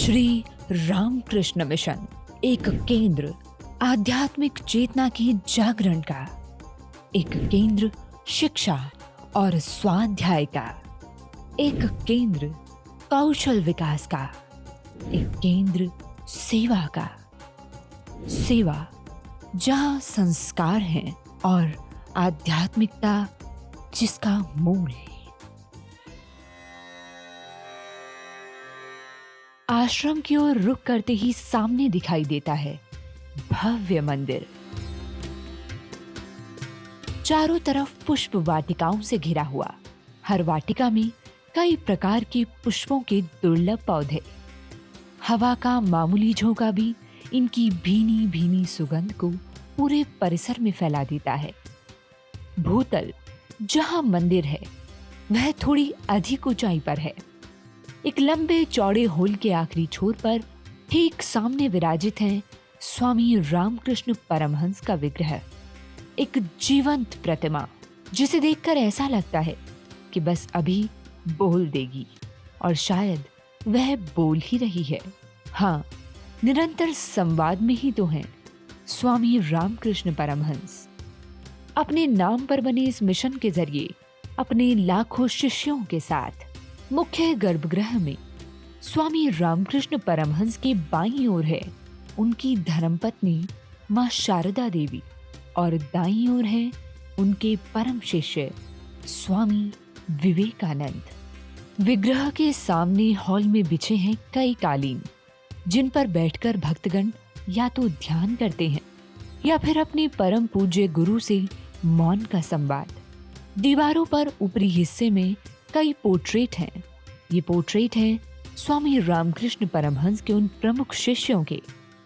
Shri Ramakrishna mission एक केंद्र आध्यात्मिक चेतना के जागरण का, एक केंद्र शिक्षा और स्वाध्याय का, एक केंद्र कौशल विकास का, एक केंद्र सेवा का। सेवा जहाँ संस्कार हैं और आध्यात्मिकता जिसका मूल है। आश्रम की ओर रुख करते ही सामने दिखाई देता है भव्य मंदिर। चारों तरफ पुष्प वाटिकाओं से घिरा हुआ, हर वाटिका में कई प्रकार के पुष्पों के दुर्लभ पौधे। हवा का मामूली झोंका भी इनकी भीनी भीनी सुगंध को पूरे परिसर में फैला देता है। भूतल जहां मंदिर है वह थोड़ी अधिक ऊंचाई पर है। एक लंबे चौड़े होल के आखिरी छोर पर ठीक सामने विराजित है स्वामी रामकृष्ण परमहंस का विग्रह, एक जीवंत प्रतिमा जिसे देखकर ऐसा लगता है कि बस अभी बोल देगी, और शायद वह बोल ही रही है। हाँ, निरंतर संवाद में ही तो हैं स्वामी रामकृष्ण परमहंस। अपने नाम पर बने इस मिशन के जरिए अपने लाखों शिष्यों के साथ मुख्य गर्भगृह में स्वामी रामकृष्ण परमहंस के बाईं ओर है उनकी धर्मपत्नी मां शारदा देवी और दाईं ओर है उनके परम शिष्य स्वामी विवेकानंद। विग्रह के सामने हॉल में बिछे हैं कई कालीन, जिन पर बैठकर भक्तगण या तो ध्यान करते हैं या फिर अपने परम पूज्य गुरु से मौन का संवाद। दीवारों पर ऊपरी हिस्से में कई पोर्ट्रेट हैं। ये पोर्ट्रेट हैं स्वामी रामकृष्ण परमहंस के उन प्रमुख शिष्यों के,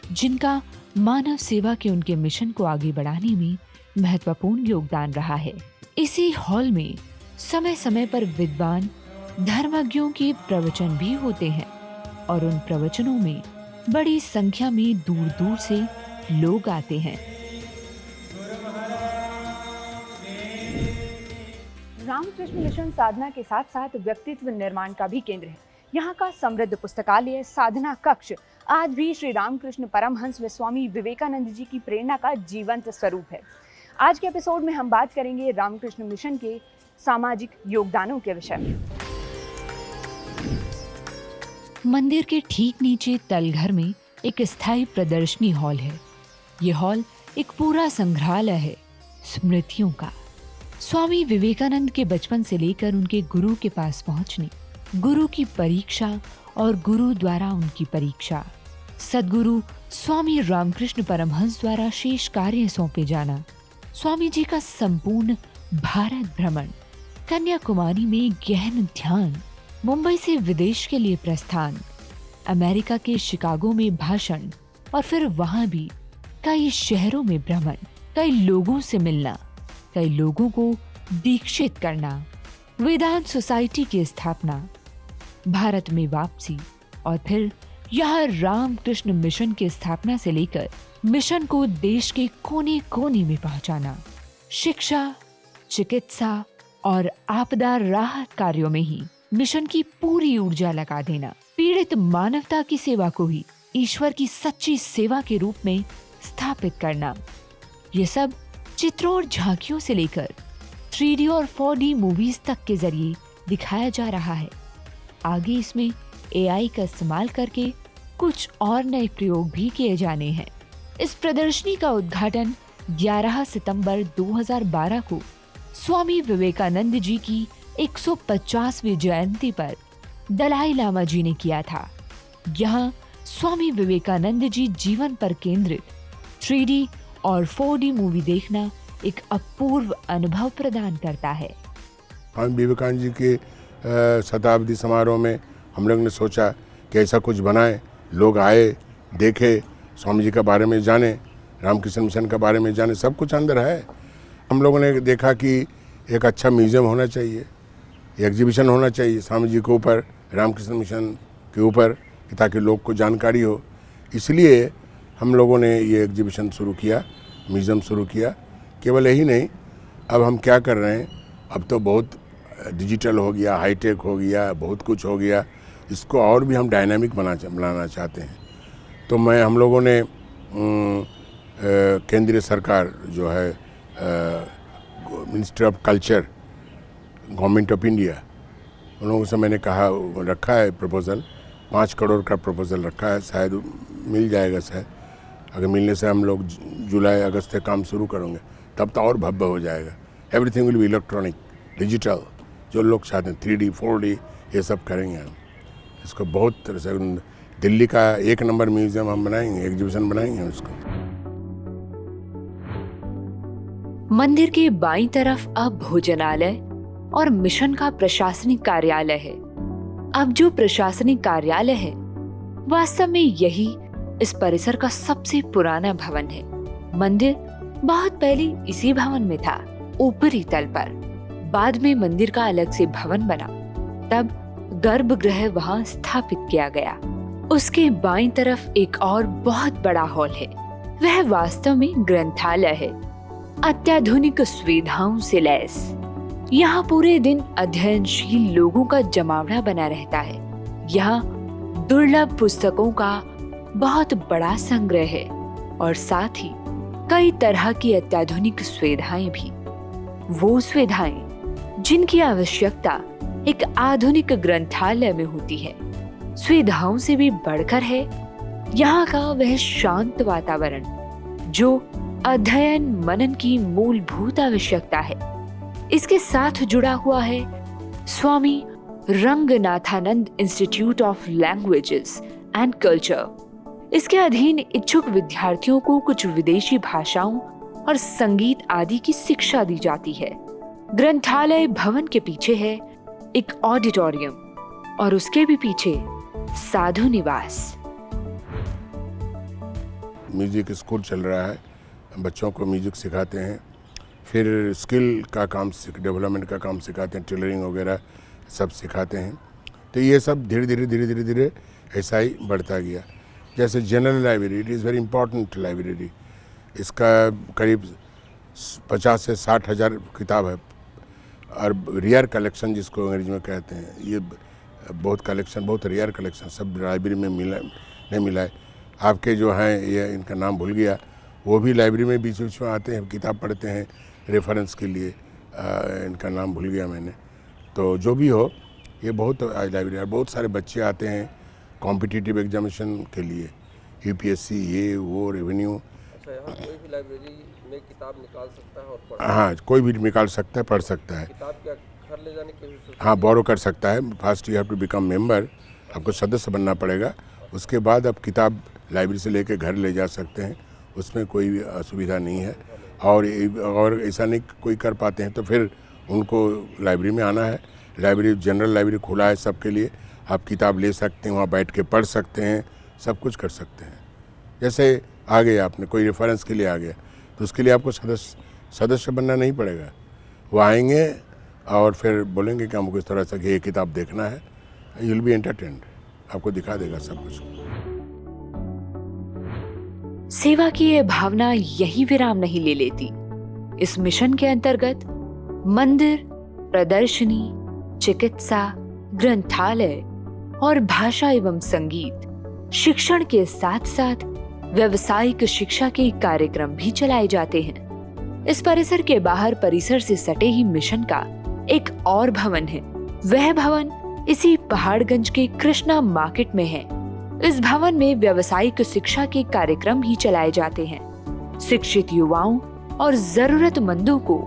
जिनका मानव सेवा के उनके मिशन को आगे बढ़ाने में महत्वपूर्ण योगदान रहा है। इसी हॉल में समय समय पर विद्वान धर्मज्ञों के प्रवचन भी होते हैं और उन प्रवचनों में बड़ी संख्या में दूर दूर से लोग आते हैं। रामकृष्ण मिशन साधना के साथ साथ व्यक्तित्व निर्माण का भी केंद्र है। यहाँ का समृद्ध पुस्तकालय साधना कक्ष आज भी श्री रामकृष्ण परमहंस व स्वामी विवेकानंद जी की प्रेरणा का जीवंत स्वरूप है। आज के एपिसोड में हम बात करेंगे रामकृष्ण मिशन के सामाजिक योगदानों के विषय में। मंदिर के ठीक नीचे तलघर में एक स्थायी प्रदर्शनी हॉल है। ये हॉल एक पूरा संग्रहालय है स्मृतियों का। स्वामी विवेकानंद के बचपन से लेकर उनके गुरु के पास पहुंचने, गुरु की परीक्षा और गुरु द्वारा उनकी परीक्षा, सद्गुरु स्वामी रामकृष्ण परमहंस द्वारा शेष कार्य सौंपे जाना, स्वामी जी का संपूर्ण भारत भ्रमण, कन्याकुमारी में गहन ध्यान, मुंबई से विदेश के लिए प्रस्थान, अमेरिका के शिकागो में भाषण और फिर वहां भी कई शहरों में भ्रमण, कई लोगों से मिलना, कई लोगों को दीक्षित करना, वेदांत सोसाइटी की स्थापना, भारत में वापसी और फिर यह रामकृष्ण मिशन की स्थापना से लेकर मिशन को देश के कोने कोने में पहुंचाना, शिक्षा, चिकित्सा और आपदा राहत कार्यों में ही मिशन की पूरी ऊर्जा लगा देना, पीड़ित मानवता की सेवा को ही ईश्वर की सच्ची सेवा के रूप में स्थापित करना, ये सब चित्रों और झांकियों से लेकर 3D और 4D मूवीज तक के जरिए दिखाया जा रहा है। आगे इसमें AI का इस्तेमाल करके कुछ और नए प्रयोग भी किए जाने हैं। इस प्रदर्शनी का उद्घाटन 11 सितंबर 2012 को स्वामी विवेकानंद जी की 150वीं जयंती पर दलाई लामा जी ने किया था। यहाँ स्वामी विवेकानंद जी जीवन पर केंद्रित 3D और 4D मूवी देखना एक अपूर्व अनुभव प्रदान करता है। स्वामी विवेकानंद जी के शताब्दी समारोह में हम लोग ने सोचा कि ऐसा कुछ बनाए, लोग आए, देखे, स्वामी जी के बारे में जाने, रामकृष्ण मिशन के बारे में जाने, सब कुछ अंदर है। हम लोगों ने देखा कि एक अच्छा म्यूजियम होना चाहिए, एग्जीबिशन होना चाहिए स्वामी जी के ऊपर, रामकृष्ण मिशन के ऊपर, ताकि लोग को जानकारी हो। इसलिए हम लोगों ने ये एग्जीबिशन शुरू किया, म्यूज़ियम शुरू किया। केवल यही नहीं, अब हम क्या कर रहे हैं, अब तो बहुत डिजिटल हो गया, हाईटेक हो गया, बहुत कुछ हो गया। इसको और भी हम डायनामिक बनाना चाहते हैं। तो हम लोगों ने केंद्रीय सरकार जो है ministry of culture, government of India, उन लोगों से मैंने रखा है प्रपोज़ल, 5 करोड़ का प्रपोज़ल रखा है। शायद मिल जाएगा, शायद अगर मिलने से हम लोग जुलाई अगस्त से काम शुरू करेंगे, तब तो और भव्य हो जाएगा। Everything will be electronic, digital, जो लोग चाहते हैं 3D 4D ये सब करेंगे हम। इसको बहुत तरह से दिल्ली का 1 नंबर म्यूजियम हम बनाएंगे, एग्जीबिशन बनाएंगे उसको। मंदिर के बाईं तरफ अब भोजनालय और मिशन का प्रशासनिक कार्यालय है। अब जो प्रशासनिक कार्यालय है, वास्तव में यही इस परिसर का सबसे पुराना भवन है। मंदिर बहुत पहले इसी भवन में था, ऊपरी तल पर। बाद में मंदिर का अलग से भवन बना, तब गर्भगृह वहां स्थापित किया गया। उसके बाईं तरफ एक और बहुत बड़ा हॉल है। वह वास्तव में ग्रंथालय है, अत्याधुनिक सुविधाओं से लैस। यहाँ पूरे दिन अध्ययनशील लोगों का जमावड़ा बना रहता है। यहाँ दुर्लभ पुस्तकों का बहुत बड़ा संग्रह है और साथ ही कई तरह की अत्याधुनिक सुविधाएं भी। वो सुविधाएं जिनकी आवश्यकता एक आधुनिक ग्रंथालय में होती है। सुविधाओं से भी बढ़कर है यहाँ का वह शांत वातावरण जो अध्ययन मनन की मूलभूत आवश्यकता है। इसके साथ जुड़ा हुआ है Swami Ranganathananda institute of languages and culture. इसके अधीन इच्छुक विद्यार्थियों को कुछ विदेशी भाषाओं और संगीत आदि की शिक्षा दी जाती है। ग्रंथालय भवन के पीछे है एक ऑडिटोरियम और उसके भी पीछे साधु निवास। म्यूजिक स्कूल चल रहा है, बच्चों को म्यूजिक सिखाते हैं, फिर स्किल का काम, डेवलपमेंट का काम सिखाते हैं, टेलरिंग वगैरह सब सिखाते हैं। तो ये सब धीरे धीरे ऐसा ही बढ़ता गया। जैसे general library, it is very important library. इसका करीब 50 से 60 हज़ार किताब है और रियर कलेक्शन जिसको अंग्रेजी में कहते हैं, ये बहुत कलेक्शन, बहुत रियर कलेक्शन सब लाइब्रेरी में नहीं मिला है। आपके जो हैं, ये इनका नाम भूल गया, वो भी लाइब्रेरी में बीच बीच में आते हैं, किताब पढ़ते हैं रेफरेंस के लिए। इनका नाम भूल गया मैंने। तो जो भी हो, ये बहुत लाइब्रेरी, बहुत सारे बच्चे आते हैं कॉम्पिटिटिव एग्जामिनेशन के लिए, UPSC, ये वो, रेवेन्यू। अच्छा, यहाँ कोई भी लाइब्रेरी में किताब निकाल सकता है और पढ़, हाँ, कोई भी निकाल सकता है, पढ़ सकता है। किताब क्या घर ले जाने की भी सुविधा? हाँ, बोरो कर सकता है। First you have to become member, आपको सदस्य बनना पड़ेगा। उसके बाद आप किताब लाइब्रेरी से लेके घर ले जा सकते हैं, उसमें कोई भी असुविधा नहीं है। और ऐसा नहीं कोई कर पाते हैं तो फिर उनको लाइब्रेरी में आना है। लाइब्रेरी, जनरल लाइब्रेरी खुला है सबके लिए, आप किताब ले सकते हैं, वहाँ बैठ के पढ़ सकते हैं, सब कुछ कर सकते हैं। जैसे आ गए, आपने कोई रेफरेंस के लिए आ गया तो उसके लिए आपको सदस्य बनना नहीं पड़ेगा। वो आएंगे और फिर बोलेंगे कि हमको इस तरह से ये किताब देखना है, यू विल बी एंटरटेन्ड, आपको दिखा देगा सब कुछ। सेवा की यह भावना यही विराम नहीं ले लेती। इस मिशन के अंतर्गत मंदिर, प्रदर्शनी, चिकित्सा, ग्रंथालय और भाषा एवं संगीत, शिक्षण के साथ साथ व्यावसायिक शिक्षा के कार्यक्रम भी चलाए जाते हैं। इस परिसर के बाहर परिसर से सटे ही मिशन का एक और भवन है। वह भवन इसी पहाड़गंज के कृष्णा मार्केट में है। इस भवन में व्यावसायिक शिक्षा के कार्यक्रम ही चलाए जाते हैं। शिक्षित युवाओं और जरूरतमंदों को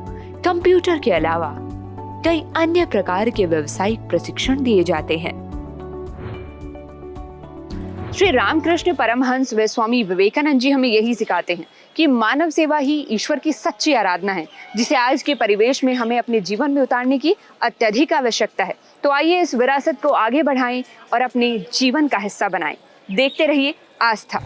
कंप्यूटर के अलावा कई अन्य प्रकार के व्यावसायिक प्रशिक्षण दिए जाते हैं। श्री रामकृष्ण परमहंस व स्वामी विवेकानंद जी हमें यही सिखाते हैं कि मानव सेवा ही ईश्वर की सच्ची आराधना है, जिसे आज के परिवेश में हमें अपने जीवन में उतारने की अत्यधिक आवश्यकता है। तो आइए इस विरासत को आगे बढ़ाएं और अपने जीवन का हिस्सा बनाएं। देखते रहिए आस्था।